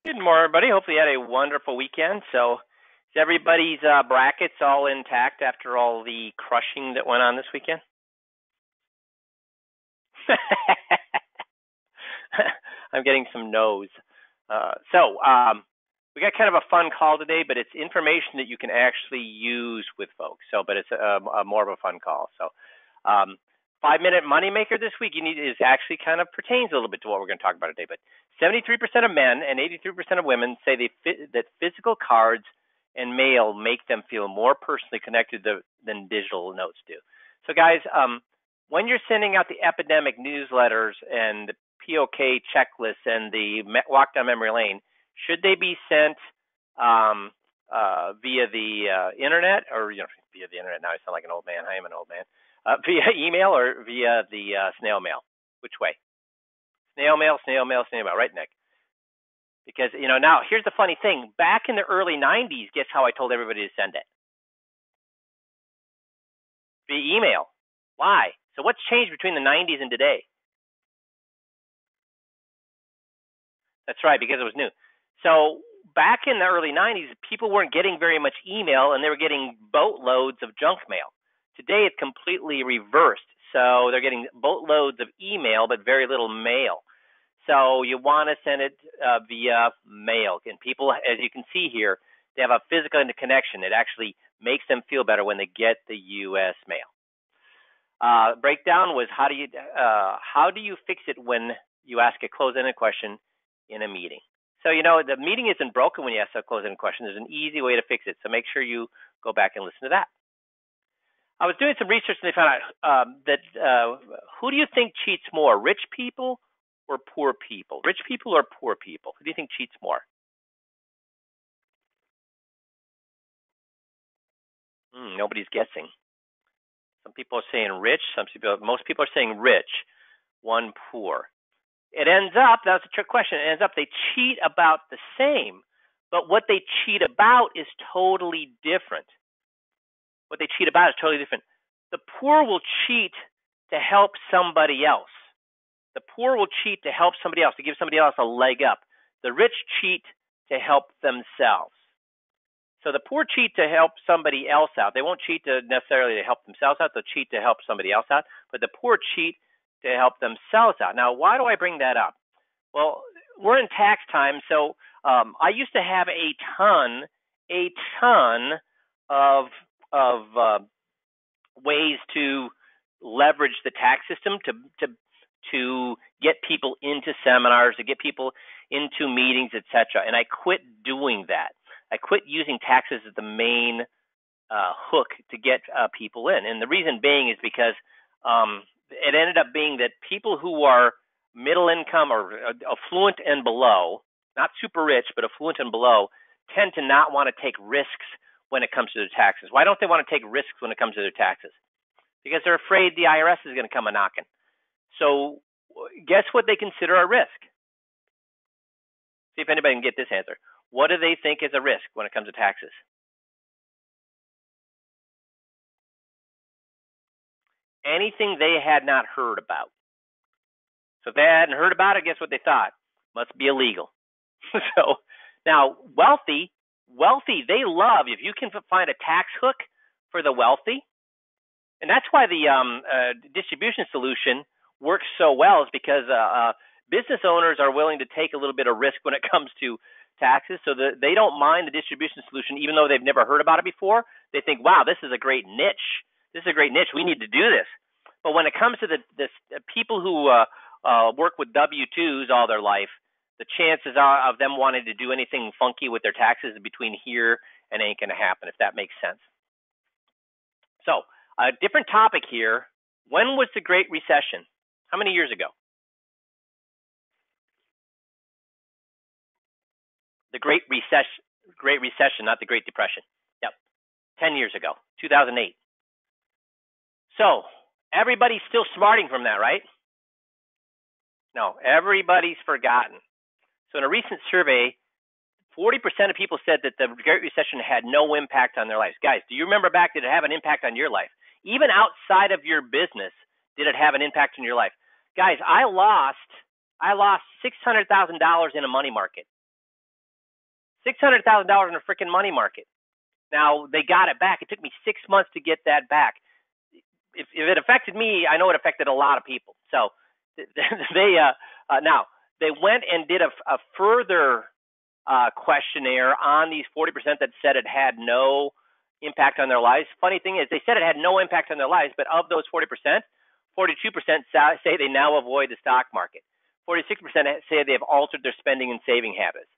Good morning, everybody. Hopefully, you had a wonderful weekend. So, is everybody's brackets all intact after all the crushing that went on this weekend? I'm getting some no's. We got kind of a fun call today, but it's information that you can actually use with folks. But it's a more of a fun call. 5-minute moneymaker this week you need is actually kind of pertains a little bit to what we're going to talk about today. But 73% of men and 83% of women say that physical cards and mail make them feel more personally connected than digital notes do. So, guys, when you're sending out the epidemic newsletters and the POK checklists and the walk down memory lane, should they be sent via the internet, or via the internet? Now I sound like an old man. I am an old man. Via email or via the snail mail? Which way? Snail mail, right, Nick? Because now here's the funny thing. Back in the early '90s, guess how I told everybody to send it? Via email. Why? So what's changed between the '90s and today? That's right, because it was new. So back in the early '90s, people weren't getting very much email, and they were getting boatloads of junk mail. Today, it's completely reversed. So they're getting boatloads of email, but very little mail. So you want to send it via mail. And people, as you can see here, they have a physical connection. It actually makes them feel better when they get the U.S. mail. Breakdown was how do you fix it when you ask a close-ended question in a meeting? So the meeting isn't broken when you ask a close-ended question. There's an easy way to fix it. So make sure you go back and listen to that. I was doing some research and they found out that who do you think cheats more, rich people or poor people? Rich people or poor people? Who do you think cheats more? Nobody's guessing. Some people are saying rich. Most people are saying rich. One poor. It ends up, that's a trick question. It ends up they cheat about the same, but what they cheat about is totally different. What they cheat about is totally different. The poor will cheat to help somebody else. The poor will cheat to help somebody else, to give somebody else a leg up. The rich cheat to help themselves. So the poor cheat to help somebody else out. They won't cheat to necessarily to help themselves out. They'll cheat to help somebody else out. But the poor cheat to help themselves out. Now, why do I bring that up? Well, we're in tax time, so I used to have a ton of ways to leverage the tax system to get people into seminars, to get people into meetings, etc. And I quit doing that. I quit using taxes as the main hook to get people in. And the reason being is because it ended up being that people who are middle income or affluent and below, not super rich, but affluent and below, tend to not want to take risks when it comes to their taxes. Why don't they want to take risks when it comes to their taxes? Because they're afraid the IRS is going to come a-knocking. So guess what they consider a risk? See if anybody can get this answer. What do they think is a risk when it comes to taxes? Anything they had not heard about. So if they hadn't heard about it, guess what they thought? Must be illegal. So now wealthy, they love if you can find a tax hook for the wealthy. And that's why the distribution solution works so well, is because business owners are willing to take a little bit of risk when it comes to taxes, so that they don't mind the distribution solution, even though they've never heard about it before. They think, wow, this is a great niche. This is a great niche. We need to do this. But when it comes to the people who work with W-2s all their life, the chances are of them wanting to do anything funky with their taxes between here and ain't going to happen, if that makes sense. So a different topic here. When was the Great Recession? How many years ago? The Great Recession, not the Great Depression. Yep, 10 years ago, 2008. So everybody's still smarting from that, right? No, everybody's forgotten. So in a recent survey, 40% of people said that the Great Recession had no impact on their lives. Guys, do you remember back, did it have an impact on your life? Even outside of your business, did it have an impact on your life? Guys, I lost $600,000 in a money market. $600,000 in a freaking money market. Now, they got it back. It took me 6 months to get that back. If it affected me, I know it affected a lot of people. So now they went and did a further questionnaire on these 40% that said it had no impact on their lives. Funny thing is, they said it had no impact on their lives, but of those 40%, 42% say they now avoid the stock market. 46% say they have altered their spending and saving habits.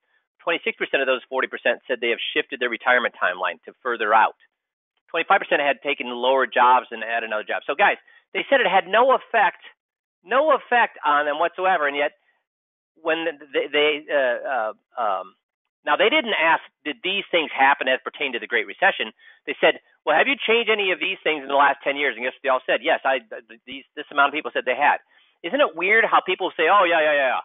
26% of those 40% said they have shifted their retirement timeline to further out. 25% had taken lower jobs and added another job. So guys, they said it had no effect on them whatsoever, and yet when now they didn't ask, did these things happen as pertain to the Great Recession? They said, well, have you changed any of these things in the last 10 years? And guess they all said, yes, this amount of people said they had. Isn't it weird how people say, oh, yeah.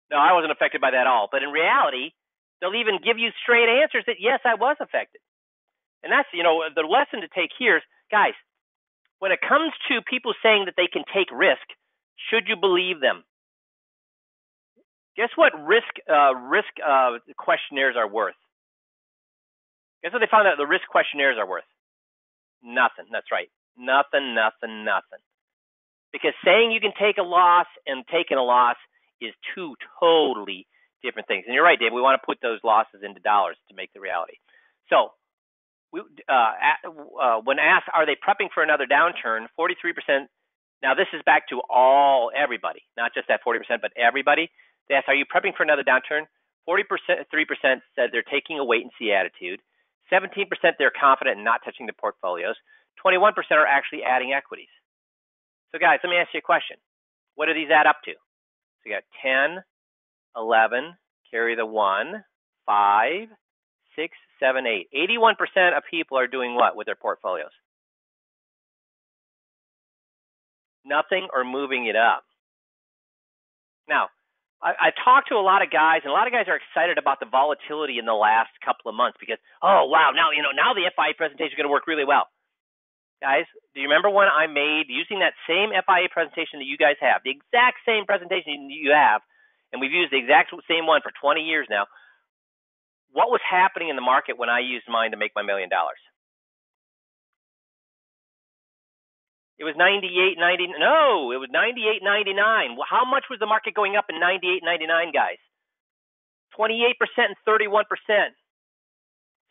No, I wasn't affected by that at all. But in reality, they'll even give you straight answers that, yes, I was affected. And that's, the lesson to take here is, guys, when it comes to people saying that they can take risk, should you believe them? Guess what risk questionnaires are worth? Guess what they found out the risk questionnaires are worth? Nothing. That's right. Nothing. Because saying you can take a loss and taking a loss is two totally different things. And you're right, Dave. We want to put those losses into dollars to make the reality. So when asked, are they prepping for another downturn, 43%. Now this is back to everybody, not just that 40%, but everybody. They asked, are you prepping for another downturn? 3% said they're taking a wait and see attitude. 17% they're confident in not touching the portfolios. 21% are actually adding equities. So guys, let me ask you a question. What do these add up to? So you got 10, 11, carry the 1, 5, 6, 7, 8. 81% of people are doing what with their portfolios? Nothing or moving it up. Now, I talked to a lot of guys, and a lot of guys are excited about the volatility in the last couple of months because, oh, wow, now the FIA presentation is going to work really well. Guys, do you remember when I made, using that same FIA presentation that you guys have, the exact same presentation you have, and we've used the exact same one for 20 years now, what was happening in the market when I used mine to make my $1 million? It was 98.99. No, it was 98.99. Well, how much was the market going up in 98.99, guys? 28% and 31%.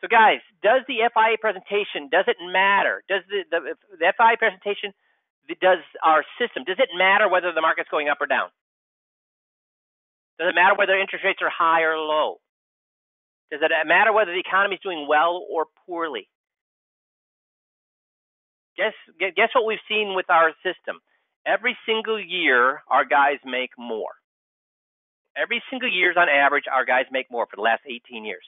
So, guys, does the FIA presentation, does it matter? Does the FIA presentation, does our system, does it matter whether the market's going up or down? Does it matter whether interest rates are high or low? Does it matter whether the economy is doing well or poorly? Guess what we've seen with our system? Every single year, our guys make more. Every single year, on average, our guys make more for the last 18 years.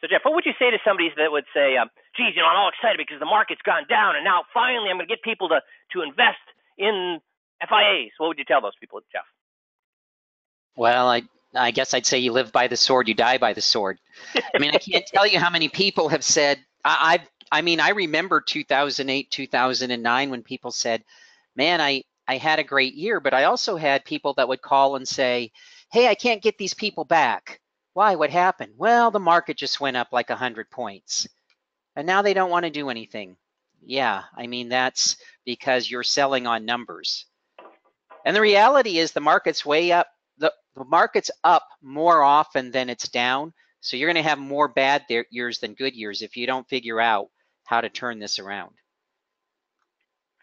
So, Jeff, what would you say to somebody that would say, geez, I'm all excited because the market's gone down, and now finally I'm going to get people to invest in FIAs. What would you tell those people, Jeff? Well, I guess I'd say you live by the sword, you die by the sword. I mean, I can't tell you how many people have said, I remember 2008, 2009 when people said, man, I had a great year, but I also had people that would call and say, hey, I can't get these people back. Why? What happened? Well, the market just went up like 100 points. And now they don't want to do anything. Yeah, I mean, that's because you're selling on numbers. And the reality is the market's way up. The market's up more often than it's down. So you're going to have more bad years than good years if you don't figure out how to turn this around.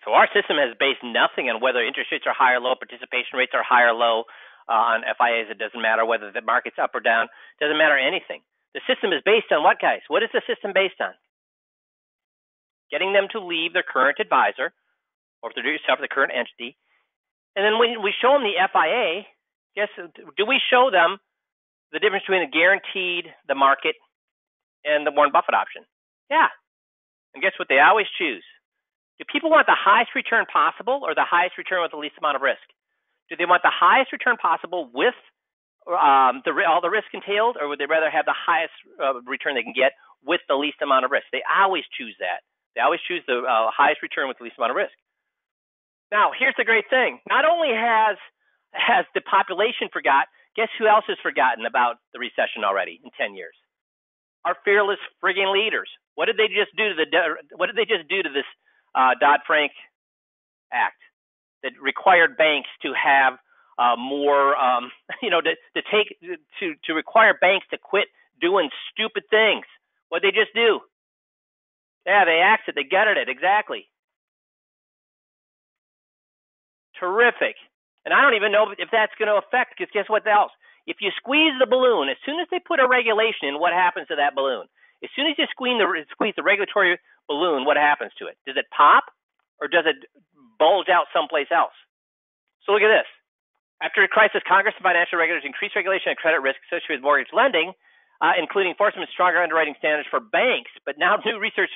So our system has based nothing on whether interest rates are high or low, participation rates are high or low on FIAs. It doesn't matter whether the market's up or down. It doesn't matter anything. The system is based on what, guys? What is the system based on? Getting them to leave their current advisor, or if they're doing yourself, the current entity. And then when we show them the FIA, do we show them the difference between the guaranteed, the market, and the Warren Buffett option? Yeah. And guess what they always choose? Do people want the highest return possible or the highest return with the least amount of risk? Do they want the highest return possible with all the risk entailed, or would they rather have the highest return they can get with the least amount of risk? They always choose that. They always choose the highest return with the least amount of risk. Now, here's the great thing. Not only has the population forgot, guess who else has forgotten about the recession already in 10 years? our fearless friggin' leaders. What did they just do to this Dodd-Frank Act that required banks to have more, to require banks to quit doing stupid things? What they just do? Yeah, they axed it. They gutted it. Exactly. Terrific. And I don't even know if that's going to affect, because guess what else? If you squeeze the balloon, as soon as they put a regulation in, what happens to that balloon? As soon as you squeeze the regulatory balloon, what happens to it? Does it pop, or does it bulge out someplace else? So look at this. After a crisis, Congress and financial regulators increased regulation and credit risk associated with mortgage lending, including enforcement of stronger underwriting standards for banks. But now new research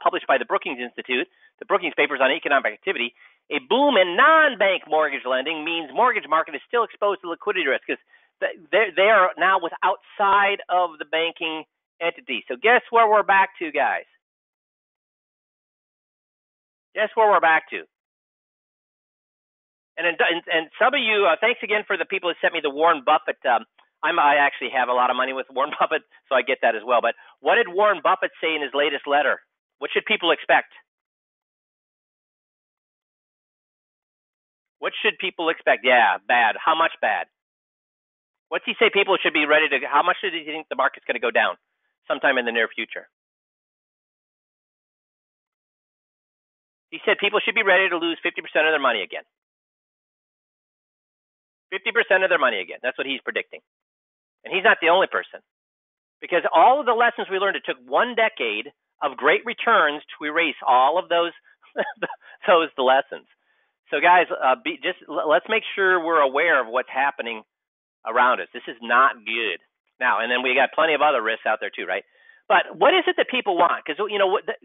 published by the Brookings Institute, the Brookings Papers on Economic Activity, a boom in non-bank mortgage lending means mortgage market is still exposed to liquidity risk, because they are now with outside of the banking entity. So guess where we're back to, guys? Guess where we're back to? And some of you, thanks again for the people who sent me the Warren Buffett. I actually have a lot of money with Warren Buffett, so I get that as well. But what did Warren Buffett say in his latest letter? What should people expect? What should people expect? Yeah, bad. How much bad? What's he say people should be ready to, how much does he think the market's going to go down sometime in the near future? He said people should be ready to lose 50% of their money again. 50% of their money again. That's what he's predicting. And he's not the only person. Because all of the lessons we learned, it took 1 decade of great returns to erase all of those the lessons. So guys, let's make sure we're aware of what's happening around us. This is not good. Now, and then we got plenty of other risks out there too, right? But what is it that people want? Because,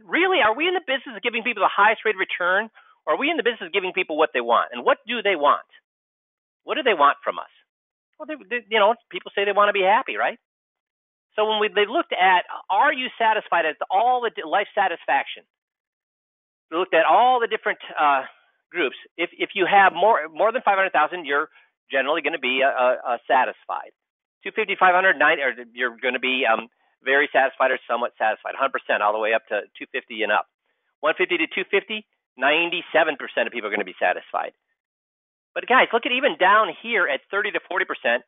really, are we in the business of giving people the highest rate of return, or are we in the business of giving people what they want? And what do they want? What do they want from us? Well, people say they want to be happy, right? So when they looked at, are you satisfied at all the life satisfaction? We looked at all the different groups. If you have more than 500,000, you're generally going to be satisfied. 250, 500, 90, or you're going to be very satisfied or somewhat satisfied, 100% all the way up to 250 and up. 150 to 250, 97% of people are going to be satisfied. But guys, look at even down here at 30 to 40%,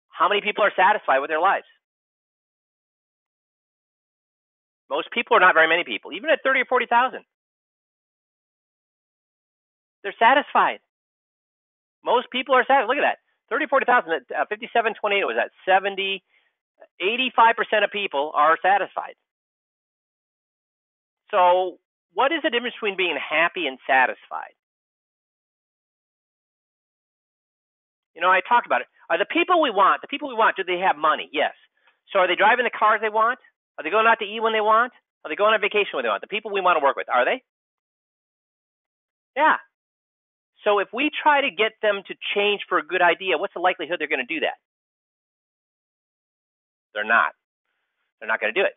how many people are satisfied with their lives? Most people are not very many people, even at 30 or 40,000. They're satisfied. Most people are satisfied. Look at that. 30, 40,000, 5728 was that 70, 85% of people are satisfied. So what is the difference between being happy and satisfied? I talked about it. Are the people we want, do they have money? Yes. So are they driving the cars they want? Are they going out to eat when they want? Are they going on vacation when they want? The people we want to work with, are they? Yeah. So if we try to get them to change for a good idea, what's the likelihood they're going to do that? They're not. They're not going to do it.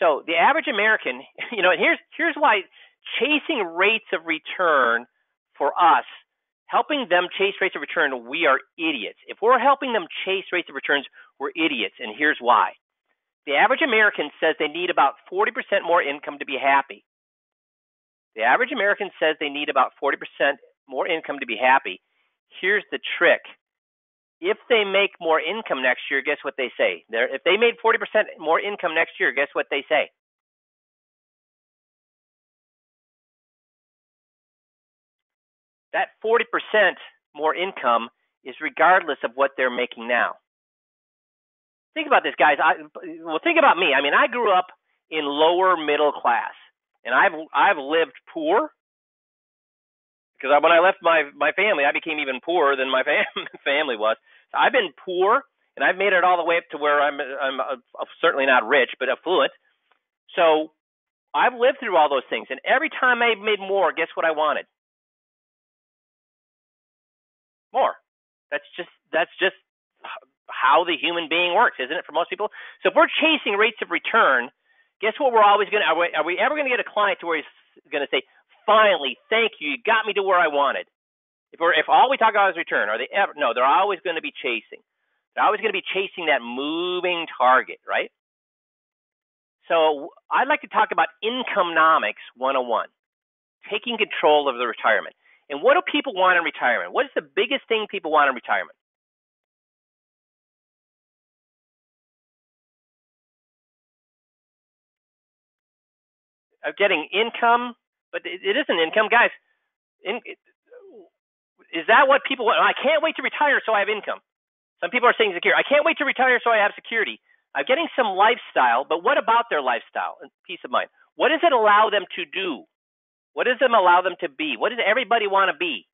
So the average American, here's why chasing rates of return for us, helping them chase rates of return, we are idiots. If we're helping them chase rates of returns, we're idiots, and here's why. The average American says they need about 40% more income to be happy. The average American says they need about 40% more income to be happy. Here's the trick. If they make more income next year, guess what they say? If they made 40% more income next year, guess what they say? That 40% more income is regardless of what they're making now. Think about this, guys. Think about me. I grew up in lower middle class, and I've lived poor, because when I left my family, I became even poorer than my family was. So I've been poor, and I've made it all the way up to where I'm certainly not rich, but affluent. So I've lived through all those things, and every time I made more, guess what I wanted? More. That's just how the human being works, isn't it, for most people? So if we're chasing rates of return, guess what we're always going to, are we ever going to get a client to where he's going to say, finally, thank you, you got me to where I wanted? If all we talk about is return, are they ever? No, they're always going to be chasing. They're always going to be chasing that moving target, right? So I'd like to talk about Incomenomics 101, taking control of the retirement. And what do people want in retirement? What is the biggest thing people want in retirement? Of getting income, but it isn't income, guys. Is that what people want? I can't wait to retire so I have income. Some people are saying security. I can't wait to retire so I have security. I'm getting some lifestyle, but what about their lifestyle and peace of mind? What does it allow them to do? What does it allow them to be? What does everybody want to be?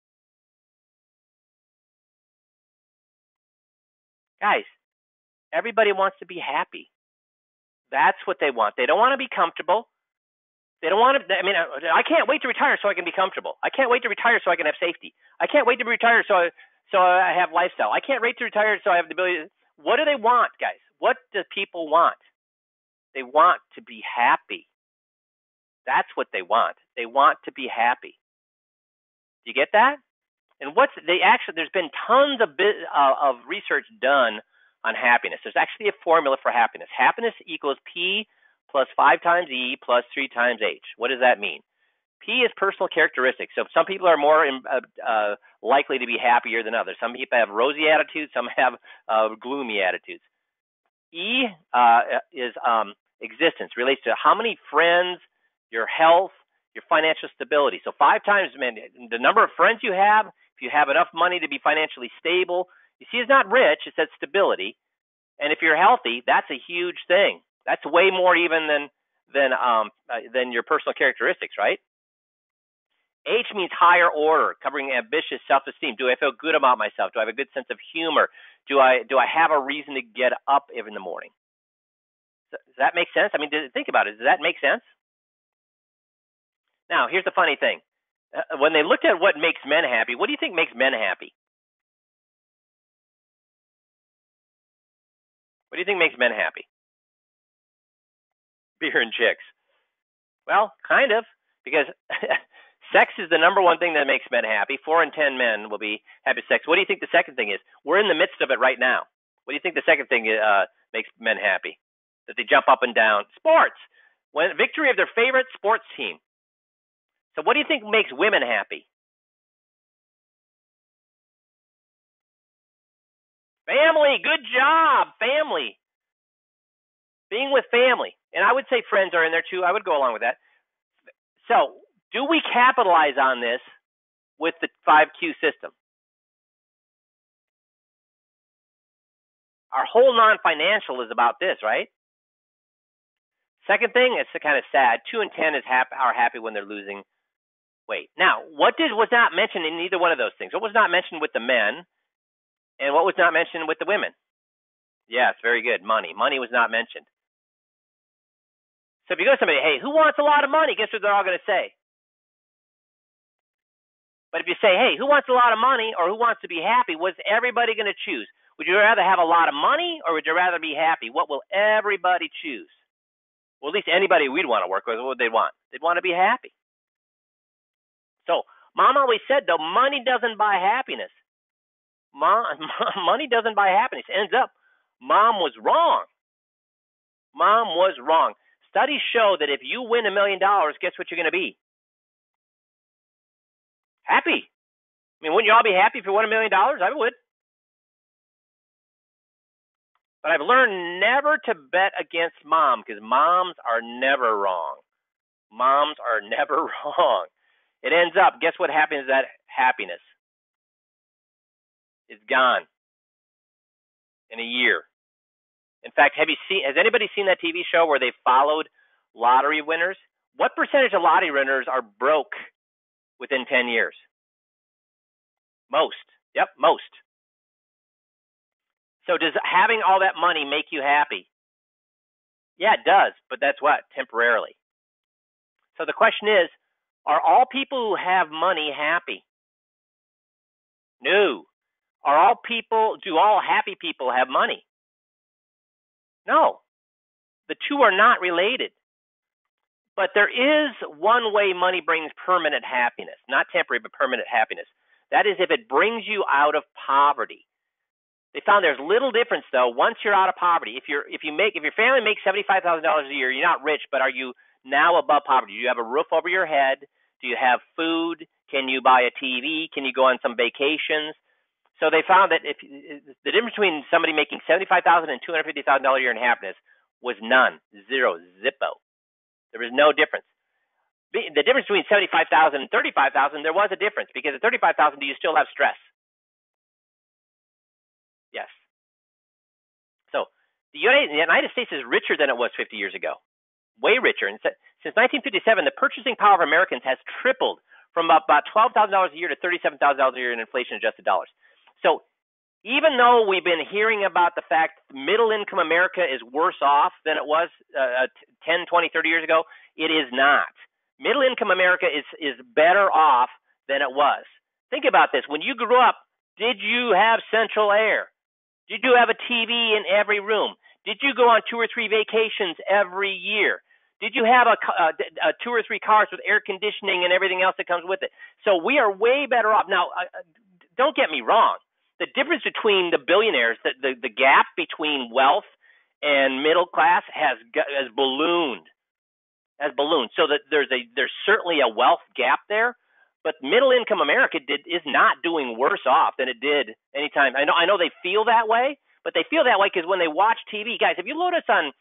Guys, everybody wants to be happy. That's what they want. They don't want to be comfortable. They don't want to, I can't wait to retire so I can be comfortable. I can't wait to retire so I can have safety. I can't wait to retire so I have lifestyle. I can't wait to retire so I have the ability. What do they want, guys? What do people want? They want to be happy. That's what they want. They want to be happy. Do you get that? And there's been tons of research done on happiness. There's actually a formula for happiness. Happiness equals P plus 5 times E plus 3 times H. What does that mean? P is personal characteristics. So some people are more likely to be happier than others. Some people have rosy attitudes. Some have gloomy attitudes. E is existence, relates to how many friends, your health, your financial stability. So 5 times, man, the number of friends you have, if you have enough money to be financially stable. You see, it's not rich, it says stability. And if you're healthy, that's a huge thing. That's way more even than your personal characteristics, right? H means higher order, covering ambitious self-esteem. Do I feel good about myself? Do I have a good sense of humor? Do I have a reason to get up in the morning? Does that make sense? I mean, think about it. Does that make sense? Now, here's the funny thing. When they looked at what makes men happy, what do you think makes men happy? What do you think makes men happy? Beer and chicks. Well, kind of, because sex is the number one thing that makes men happy. 4 in 10 men will be happy with sex. What do you think the second thing is? We're in the midst of it right now. What do you think the second thing makes men happy? That they jump up and down. Sports. When victory of their favorite sports team. So what do you think makes women happy? Family. Good job. Family. Being with family. And I would say friends are in there too. I would go along with that. So do we capitalize on this with the 5Q system? Our whole non-financial is about this, right? Second thing, it's kind of sad. 2 in 10 are happy when they're losing weight. Now, what was not mentioned in either one of those things? What was not mentioned with the men, and what was not mentioned with the women? Yes, very good. Money. Money was not mentioned. So if you go to somebody, hey, who wants a lot of money? Guess what they're all going to say? But if you say, hey, who wants a lot of money or who wants to be happy, what's everybody going to choose? Would you rather have a lot of money or would you rather be happy? What will everybody choose? Well, at least anybody we'd want to work with, what would they want? They'd want to be happy. So Mom always said, though, money doesn't buy happiness. Money doesn't buy happiness. Ends up, Mom was wrong. Mom was wrong. Studies show that if you win $1 million, guess what you're going to be? Happy. I mean, wouldn't you all be happy if you won $1 million? I would. But I've learned never to bet against Mom because moms are never wrong. Moms are never wrong. It ends up, guess what happens to that happiness? It's gone in a year. In fact, has anybody seen that TV show where they followed lottery winners? What percentage of lottery winners are broke within 10 years? Most. Yep, most. So does having all that money make you happy? Yeah, it does, but that's what? Temporarily. So the question is, are all people who have money happy? No. Do all happy people have money? No. The two are not related. But there is one way money brings permanent happiness, not temporary, but permanent happiness. That is if it brings you out of poverty. They found there's little difference though once you're out of poverty. If your family makes $75,000 a year, you're not rich, but are you now above poverty? Do you have a roof over your head? Do you have food? Can you buy a TV? Can you go on some vacations? So they found that if the difference between somebody making $75,000 and $250,000 a year in happiness was none, zero, zippo. There was no difference. The difference between 75,000 and 35,000, there was a difference, because at 35,000, do you still have stress? Yes. So the United States is richer than it was 50 years ago, way richer. And since 1957, the purchasing power of Americans has tripled from about $12,000 a year to $37,000 a year in inflation-adjusted dollars. So even though we've been hearing about the fact middle-income America is worse off than it was 10, 20, 30 years ago, it is not. Middle-income America is better off than it was. Think about this. When you grew up, did you have central air? Did you have a TV in every room? Did you go on 2 or 3 vacations every year? Did you have a 2 or 3 cars with air conditioning and everything else that comes with it? So we are way better off. Now, don't get me wrong. The difference between the billionaires, the gap between wealth and middle class has ballooned. So that there's certainly a wealth gap there, but middle income America is not doing worse off than it did anytime. I know they feel that way, but they feel that way because when they watch TV, guys, if you load us on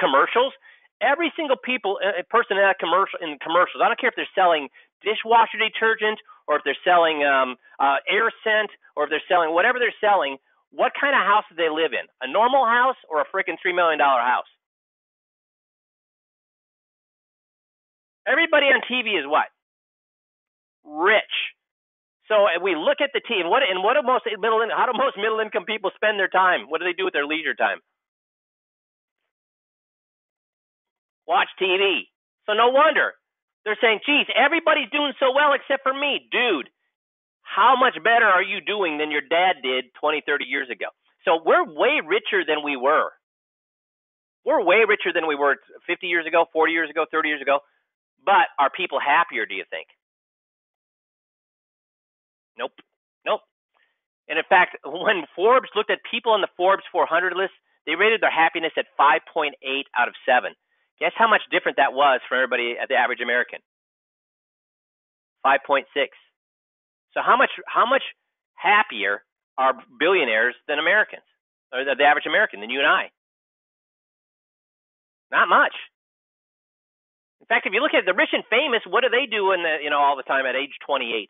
commercials, every single person in commercials, I don't care if they're selling dishwasher detergent or if they're selling air scent or if they're selling whatever they're selling, what kind of house do they live in? A normal house or a freaking $3 million house? Everybody on TV is what? Rich. So we look at the TV. How do most middle income people spend their time? What do they do with their leisure time? Watch TV. So no wonder they're saying, geez, everybody's doing so well except for me. Dude, how much better are you doing than your dad did 20, 30 years ago? So we're way richer than we were. We're way richer than we were 50 years ago, 40 years ago, 30 years ago. But are people happier, do you think? Nope. And in fact, when Forbes looked at people on the Forbes 400 list, they rated their happiness at 5.8 out of 7. Guess how much different that was for everybody at the average American? 5.6. So how much happier are billionaires than Americans, or the average American, than you and I? Not much. In fact, if you look at the rich and famous, what do they do all the time at age 28?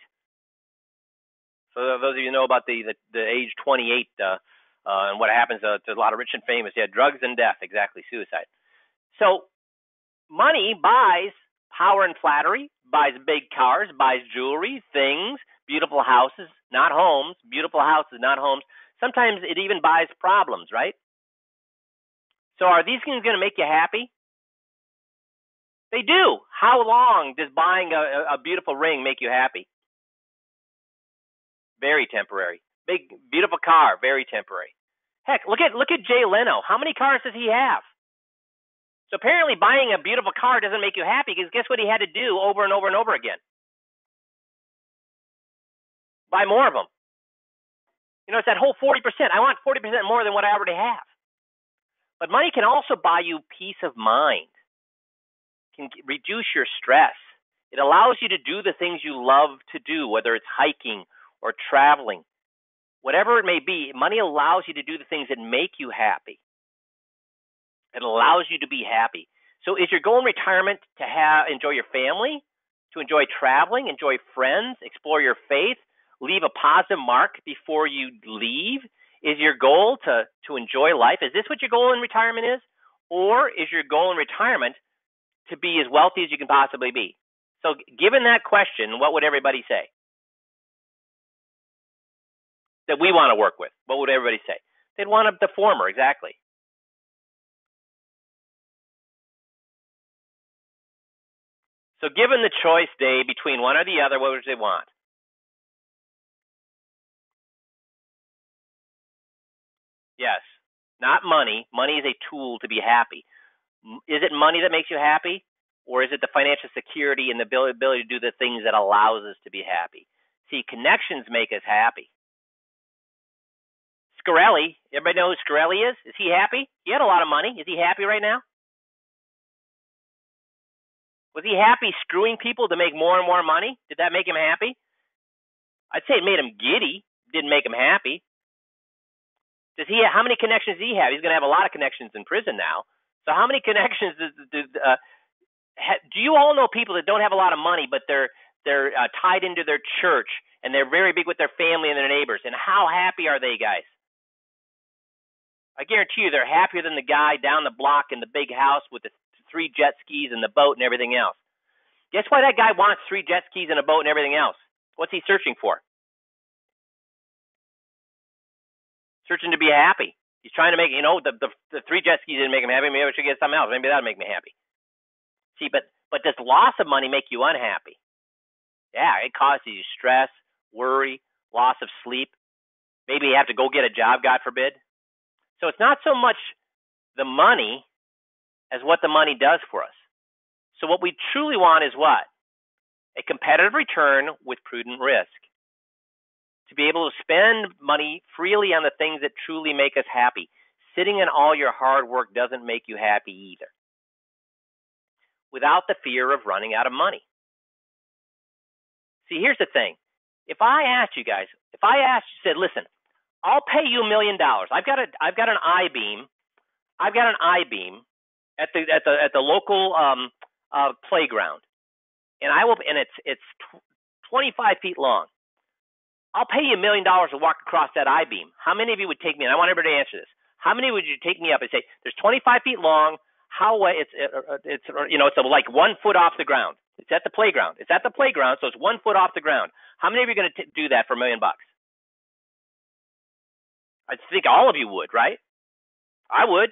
So those of you who know about the age 28 and what happens to a lot of rich and famous, drugs and death, exactly, suicide. So money buys power and flattery, buys big cars, buys jewelry, things, beautiful houses, not homes, beautiful houses, not homes. Sometimes it even buys problems, right? So are these things going to make you happy? They do. How long does buying a beautiful ring make you happy? Very temporary. Big, beautiful car, very temporary. Heck, look at Jay Leno. How many cars does he have? So apparently buying a beautiful car doesn't make you happy, because guess what he had to do over and over and over again? Buy more of them. It's that whole 40%. I want 40% more than what I already have. But money can also buy you peace of mind. Can reduce your stress. It allows you to do the things you love to do, whether it's hiking or traveling. Whatever it may be, money allows you to do the things that make you happy. It allows you to be happy. So is your goal in retirement to enjoy your family, to enjoy traveling, enjoy friends, explore your faith, leave a positive mark before you leave? Is your goal to enjoy life? Is this what your goal in retirement is? Or is your goal in retirement to be as wealthy as you can possibly be? So given that question, what would everybody say? That we want to work with. What would everybody say? They'd want the former, exactly. So given the choice, Dave, between one or the other, what would they want? Yes. Not money. Money is a tool to be happy. Is it money that makes you happy? Or is it the financial security and the ability to do the things that allows us to be happy? See, connections make us happy. Scarelli, everybody know who Scarelli is? Is he happy? He had a lot of money. Is he happy right now? Was he happy screwing people to make more and more money? Did that make him happy? I'd say it made him giddy. Didn't make him happy. How many connections does he have? He's going to have a lot of connections in prison now. So how many connections do you all know people that don't have a lot of money, but they're tied into their church and they're very big with their family and their neighbors? And how happy are they, guys? I guarantee you they're happier than the guy down the block in the big house with the 3 jet skis and the boat and everything else. Guess why that guy wants 3 jet skis and a boat and everything else? What's he searching for? Searching to be happy. He's trying to make, the 3 jet skis didn't make him happy. Maybe I should get something else. Maybe that'll make me happy. See, but does loss of money make you unhappy? Yeah, it causes you stress, worry, loss of sleep. Maybe you have to go get a job, God forbid. So it's not so much the money as what the money does for us. So what we truly want is what? A competitive return with prudent risk. To be able to spend money freely on the things that truly make us happy. Sitting in all your hard work doesn't make you happy either. Without the fear of running out of money. See, here's the thing. If I said, listen, I'll pay you $1 million. I've got an I-beam. I've got an I-beam at the local playground, and it's 25 feet long. I'll pay you $1 million to walk across that I-beam. How many of you would take me? And I want everybody to answer this. How many would you take me up and say, there's 25 feet long? It's like 1 foot off the ground. It's at the playground. So it's 1 foot off the ground. How many of you are going to do that for $1 million? I think all of you would, right? I would.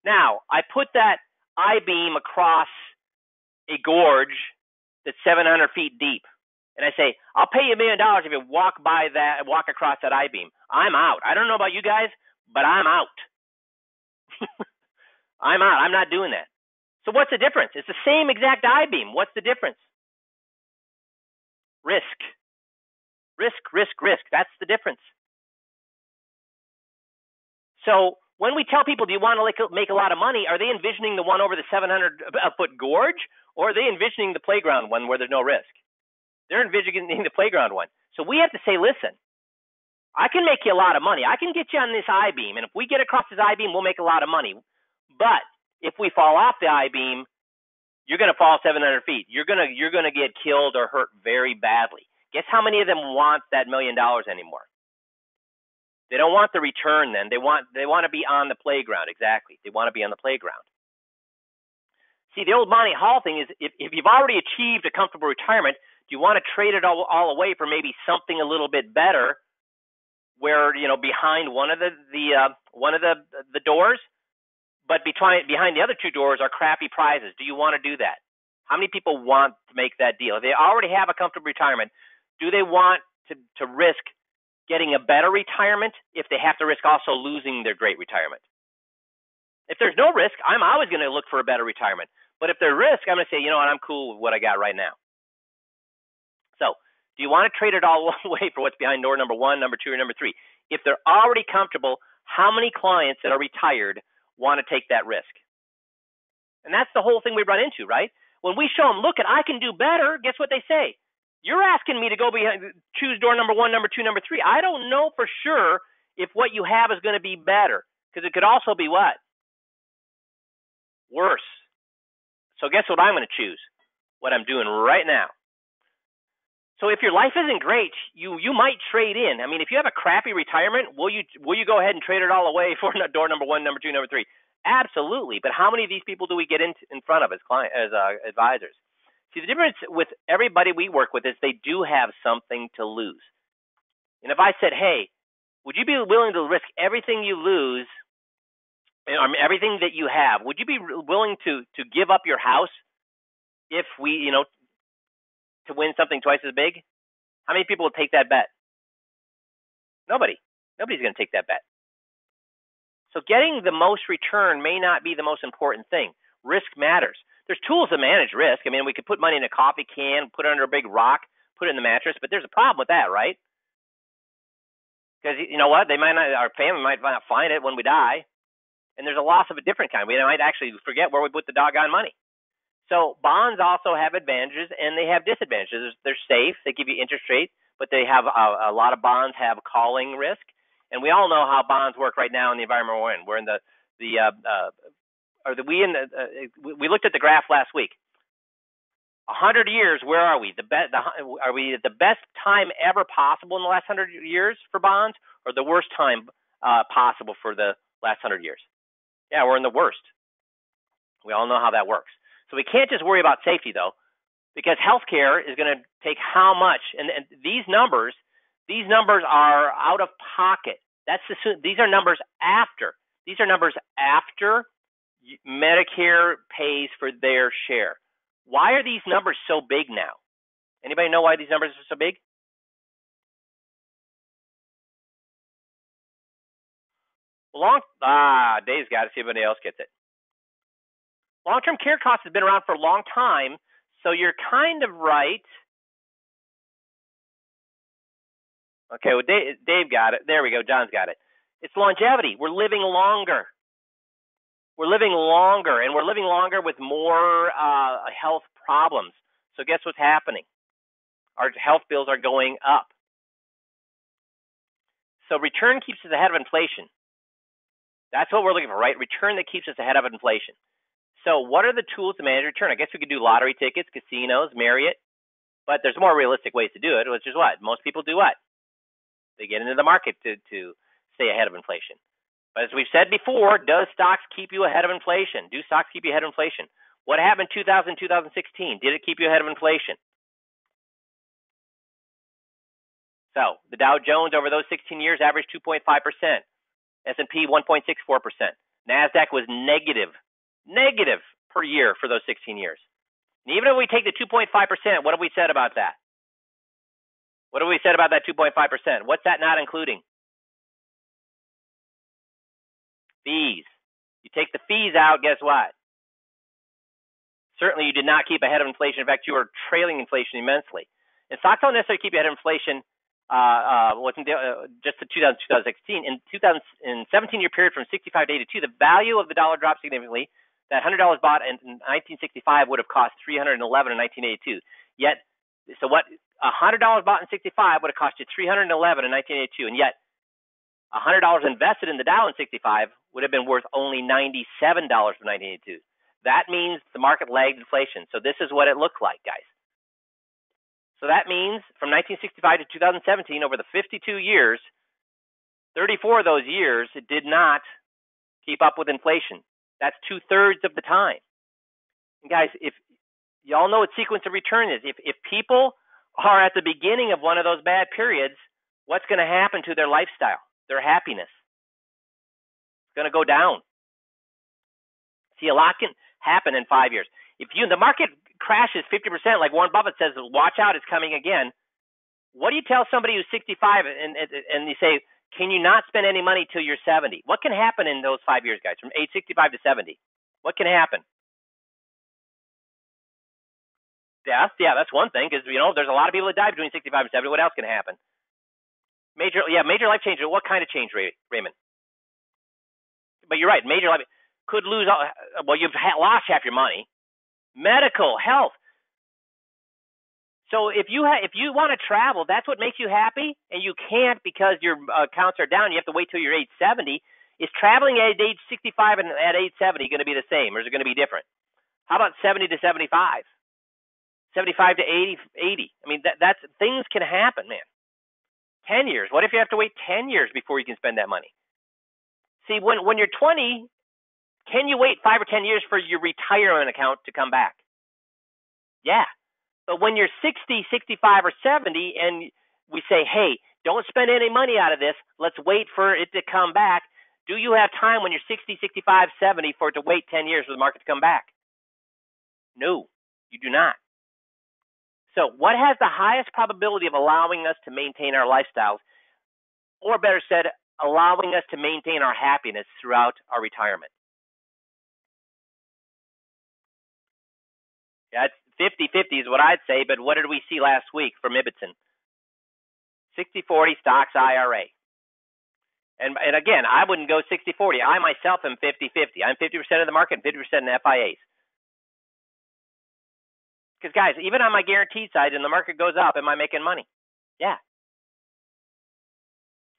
Now, I put that I-beam across a gorge that's 700 feet deep. And I say, I'll pay you $1 million if you walk across that I-beam. I'm out. I don't know about you guys, but I'm out. I'm out. I'm not doing that. So what's the difference? It's the same exact I-beam. What's the difference? Risk. Risk. That's the difference. So when we tell people, do you want to make a lot of money, are they envisioning the one over the 700-foot gorge, or are they envisioning the playground one where there's no risk? They're envisioning the playground one. So we have to say, listen, I can make you a lot of money. I can get you on this I-beam, and if we get across this I-beam, we'll make a lot of money. But if we fall off the I-beam, you're going to fall 700 feet. You're going to get killed or hurt very badly. Guess how many of them want that $1 million anymore? They don't want the return then. They want to be on the playground. Exactly. They want to be on the playground. See, the old Monty Hall thing is if you've already achieved a comfortable retirement, do you want to trade it all away for maybe something a little bit better where, behind one of the doors, but behind the other 2 doors are crappy prizes? Do you want to do that? How many people want to make that deal? If they already have a comfortable retirement, do they want to risk getting a better retirement if they have to risk also losing their great retirement? If there's no risk, I'm always going to look for a better retirement. But if there's risk, I'm going to say, you know what, I'm cool with what I got right now. So do you want to trade it all away for what's behind door number 1, number 2, or number 3? If they're already comfortable, how many clients that are retired want to take that risk? And that's the whole thing we run into, right? When we show them, look, I can do better, guess what they say? You're asking me to go choose door number 1, number 2, number 3. I don't know for sure if what you have is going to be better, because it could also be what? Worse. So guess what I'm going to choose? What I'm doing right now. So if your life isn't great, you might trade in. I mean, if you have a crappy retirement, will you go ahead and trade it all away for door number 1, number 2, number 3? Absolutely. But how many of these people do we get in front of as advisors? See, the difference with everybody we work with is they do have something to lose. And if I said, hey, would you be willing to risk everything you lose, everything that you have? Would you be willing to give up your house if we, to win something twice as big? How many people will take that bet? Nobody. Nobody's going to take that bet. So getting the most return may not be the most important thing. Risk matters. There's tools to manage risk. I mean, we could put money in a coffee can, put it under a big rock, put it in the mattress, but there's a problem with that, right? Because you know what? They might not, our family might not find it when we die. And there's a loss of a different kind. We might actually forget where we put the doggone money. So bonds also have advantages and they have disadvantages. They're safe. They give you interest rates, but they have a lot of bonds have calling risk. And we all know how bonds work right now in the environment we're in. We're in we looked at the graph last week. 100 years, where are we? Are we at the best time ever possible in the last 100 years for bonds, or the worst time possible for the last 100 years? Yeah, we're in the worst. We all know how that works. So we can't just worry about safety, though, because healthcare is going to take how much, and these numbers are out of pocket. These are numbers after. These are numbers after Medicare pays for their share. Why are these numbers so big now? Anybody know why these numbers are so big? Dave's got it. See if anybody else gets it. Long-term care costs has been around for a long time, so you're kind of right. Okay, well, Dave got it. There we go. John's got it. It's longevity. We're living longer. We're living longer, and we're living longer with more health problems. So guess what's happening? Our health bills are going up. So return keeps us ahead of inflation. That's what we're looking for, right? Return that keeps us ahead of inflation. So what are the tools to manage return? I guess we could do lottery tickets, casinos, Marriott, but there's more realistic ways to do it, which is what? Most people do what? They get into the market to stay ahead of inflation. But as we've said before, does stocks keep you ahead of inflation? Do stocks keep you ahead of inflation? What happened in 2016? Did it keep you ahead of inflation? So the Dow Jones over those 16 years averaged 2.5%. S&P 1.64%. NASDAQ was negative per year for those 16 years. And even if we take the 2.5%, what have we said about that? What have we said about that 2.5%? What's that not including? Fees. You take the fees out, guess what? Certainly you did not keep ahead of inflation. In fact, you were trailing inflation immensely. And stocks don't necessarily keep you ahead of inflation just to 2016. In 17-year period from 65 to 82, the value of the dollar dropped significantly. That $100 bought in 1965 would have cost $311 in 1982. Yet, so what $100 bought in 65 would have cost you $311 in 1982, and yet $100 invested in the Dow in 65 would have been worth only $97 from 1982. That means the market lagged inflation. So this is what it looked like, guys. So that means from 1965 to 2017, over the 52 years, 34 of those years, it did not keep up with inflation. That's 2/3 of the time. And guys, if y'all know what sequence of return is, if people are at the beginning of one of those bad periods, what's going to happen to their lifestyle, their happiness? It's going to go down. See, a lot can happen in 5 years. If the market crashes 50%, like Warren Buffett says, watch out, it's coming again. What do you tell somebody who's 65 and you say, can you not spend any money till you're 70? What can happen in those 5 years, guys, from age 65 to 70? What can happen? Death, yeah, that's one thing, because there's a lot of people that die between 65 and 70. What else can happen? Major life change. What kind of change, Raymond? But you're right, major life could lose. Well, you've lost half your money. Medical, health. So if you want to travel, that's what makes you happy, and you can't because your accounts are down. You have to wait till you're age 70. Is traveling at age 65 and at age 70 going to be the same, or is it going to be different? How about 70 to 75? 75 to 80? I mean, that's things can happen, man. 10 years. What if you have to wait 10 years before you can spend that money? See, when you're 20, can you wait 5 or 10 years for your retirement account to come back? Yeah. But when you're 60, 65, or 70, and we say, hey, don't spend any money out of this, let's wait for it to come back, do you have time when you're 60, 65, 70 for it to wait 10 years for the market to come back? No, you do not. So what has the highest probability of allowing us to maintain our lifestyles, or better said, allowing us to maintain our happiness throughout our retirement? Yeah, it's 50-50 is what I'd say, but what did we see last week from Ibbotson? 60-40 stocks IRA. And again, I wouldn't go 60-40. I myself am 50-50. I'm 50% of the market and 50% in FIAs. Because guys, even on my guaranteed side, and the market goes up, am I making money? Yeah.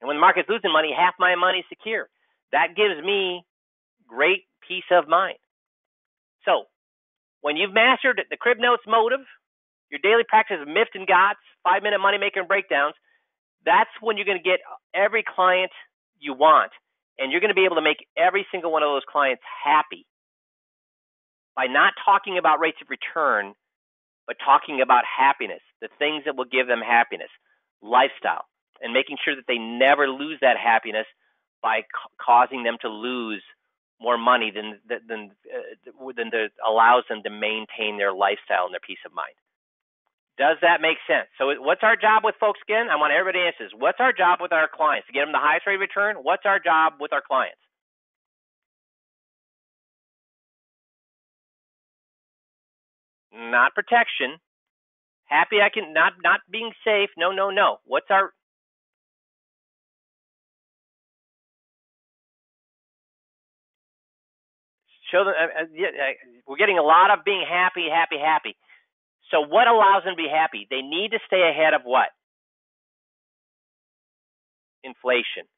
And when the market's losing money, half my money is secure. That gives me great peace of mind. So when you've mastered the Crib Notes motive, your daily practice of MIFT and GOTS, 5-minute money maker and breakdowns, that's when you're going to get every client you want. And you're going to be able to make every single one of those clients happy by not talking about rates of return, but talking about happiness, the things that will give them happiness, lifestyle, and making sure that they never lose that happiness by causing them to lose more money than allows them to maintain their lifestyle and their peace of mind. Does that make sense? So what's our job with folks again? I want everybody to answer this. What's our job with our clients? To get them the highest rate of return? What's our job with our clients? Not protection. Happy I can, not being safe. No. What's our, show them, we're getting a lot of being happy. So what allows them to be happy? They need to stay ahead of what? Inflation.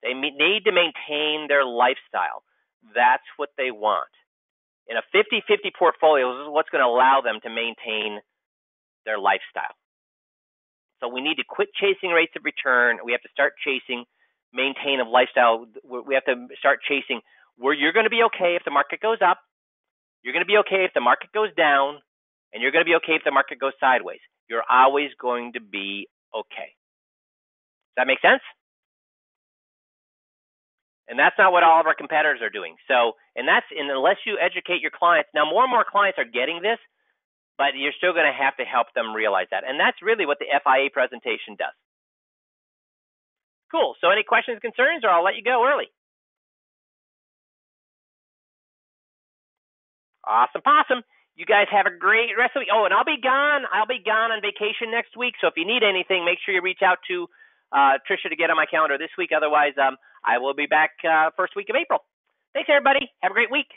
They need to maintain their lifestyle. That's what they want. In a 50-50 portfolio, this is what's going to allow them to maintain their lifestyle. So we need to quit chasing rates of return. We have to start chasing maintain of lifestyle. We have to start chasing where you're going to be okay if the market goes up. You're going to be okay if the market goes down. And you're going to be okay if the market goes sideways. You're always going to be okay. Does that make sense? And that's not what all of our competitors are doing. So, and unless you educate your clients, now more and more clients are getting this, but you're still going to have to help them realize that. And that's really what the FIA presentation does. Cool. So any questions, concerns, or I'll let you go early. Awesome possum. You guys have a great rest of the week. Oh, and I'll be gone. I'll be gone on vacation next week. So if you need anything, make sure you reach out to Trisha to get on my calendar this week. Otherwise, I will be back first week of April. Thanks, everybody. Have a great week.